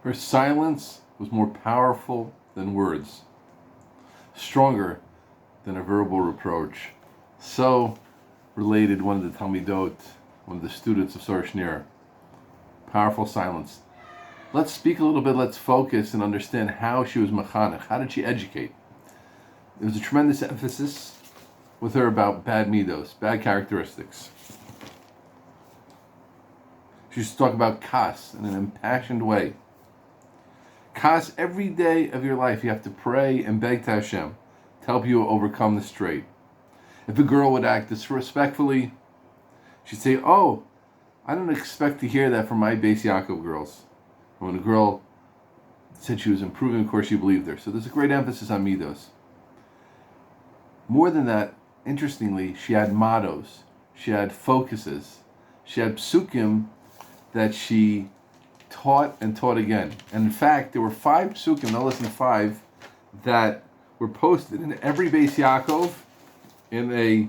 Her silence was more powerful than words, stronger than a verbal reproach. So related one of the Talmidot, one of the students of Schenirer. Powerful silence. Let's speak a little bit, let's focus and understand how she was mechanech. How did she educate? There was a tremendous emphasis with her about bad midos, bad characteristics. She used to talk about kas in an impassioned way. Kas, every day of your life you have to pray and beg to Hashem to help you overcome the strait. If a girl would act disrespectfully, she'd say, "Oh, I don't expect to hear that from my Beis Yaakov girls." And when a girl said she was improving, of course she believed her. So there's a great emphasis on midos. More than that, interestingly, she had mottos, she had focuses, she had psukim that she taught and taught again. And in fact, there were 5 psukim, no less than 5, that were posted in every Beis Yaakov, in a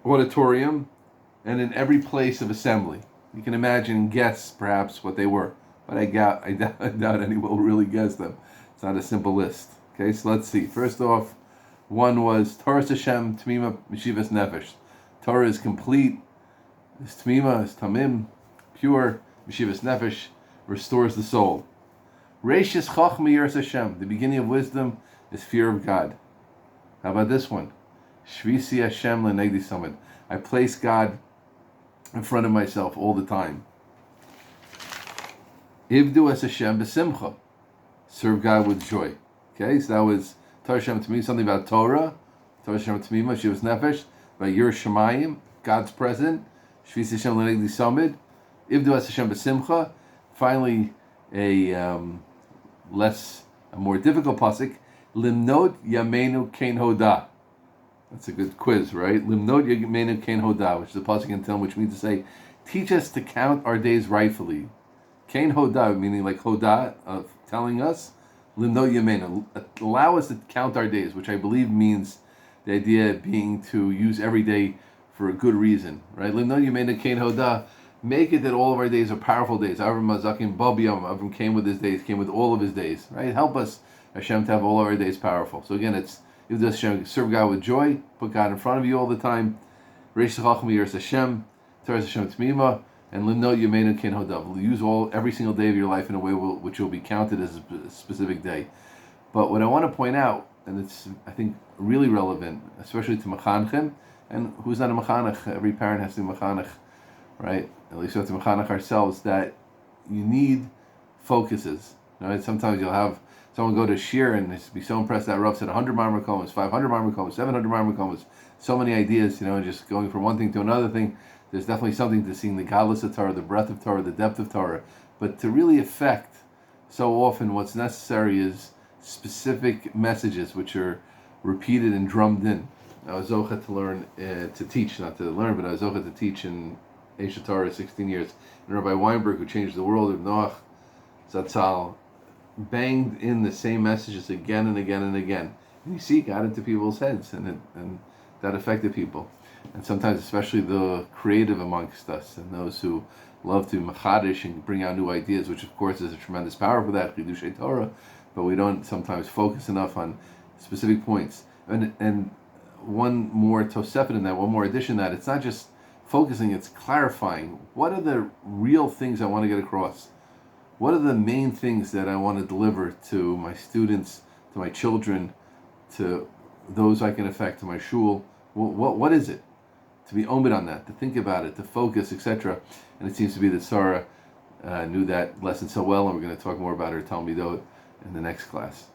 auditorium, and in every place of assembly. You can imagine and guess perhaps what they were, but I doubt anyone will really guess them. It's not a simple list. Okay, so let's see. First off, one was Torah Hashem Tmima Meshivas Nefesh. Torah is complete, is Tmima, is Tamim, pure. Meshivas Nefesh restores the soul. Reishis Chachma Yiras Hashem. The beginning of wisdom is fear of God. How about this one? Shvisi Hashem Lenegdi Samad. I place God in front of myself all the time. Ivdu es Hashem b'simcha. Serve God with joy. Okay, so that was Torah Hashem Tmima, something about Torah. Torah Hashem Tmima, Shivas Nefesh. About Yiras Shamayim, God's present. Shvisi Hashem Lenegdi Samad. Ivdu es Hashem b'simcha. Finally, a more difficult pasuk. Limnot Yamenu Kein Hoda. That's a good quiz, right? Limnot Yamenu Kein Hoda, which is a pasuk in Tehillim, which means to say, teach us to count our days rightfully. Kein Hoda, meaning like Hoda, of telling us. Limnot Yamenu, allow us to count our days, which I believe means the idea being to use every day for a good reason, right? Limnot Yamenu Kein Hoda. Make it that all of our days are powerful days. Avram Mazakim Babiyam. Avram came with his days, came with all of his days. Right? Help us, Hashem, to have all of our days powerful. So again, it's Hashem, serve God with joy, put God in front of you all the time. Reish Chachma Yiras Hashem, Torah Hashem Tmima, and Limnot Yemenu Ken Hodav. Use every single day of your life in a way which will be counted as a specific day. But what I want to point out, and it's I think really relevant, especially to Mechanchim, and who's not a Mechanach? Every parent has to be Mechanach, right? At least we have to mechanech ourselves, that you need focuses. Right? Sometimes you'll have someone go to shir and be so impressed that Rav said 100 Marmar Komas, 500 Marmar Komas, 700 Marmar Komas, so many ideas, just going from one thing to another thing. There's definitely something to seeing the godless of Torah, the breadth of Torah, the depth of Torah. But to really affect, so often what's necessary is specific messages which are repeated and drummed in. I was zocheh to learn, to teach, not to learn, but I was zocheh to teach in Eshet Torah 16 years. And Rabbi Weinberg, who changed the world, of Noach Zatzal, banged in the same messages again and again and again. And you see, it got into people's heads, and that affected people. And sometimes, especially the creative amongst us, and those who love to machadish and bring out new ideas, which of course is a tremendous power for that, Chidushei Torah, but we don't sometimes focus enough on specific points. And one more tosefet in that, one more addition to that, it's not just focusing, it's clarifying. What are the real things I want to get across? What are the main things that I want to deliver to my students, to my children, to those I can affect, to my shul? What is it? To be omed on that, to think about it, to focus, etc. And it seems to be that Sarah knew that lesson so well, and we're going to talk more about her Talmidot in the next class.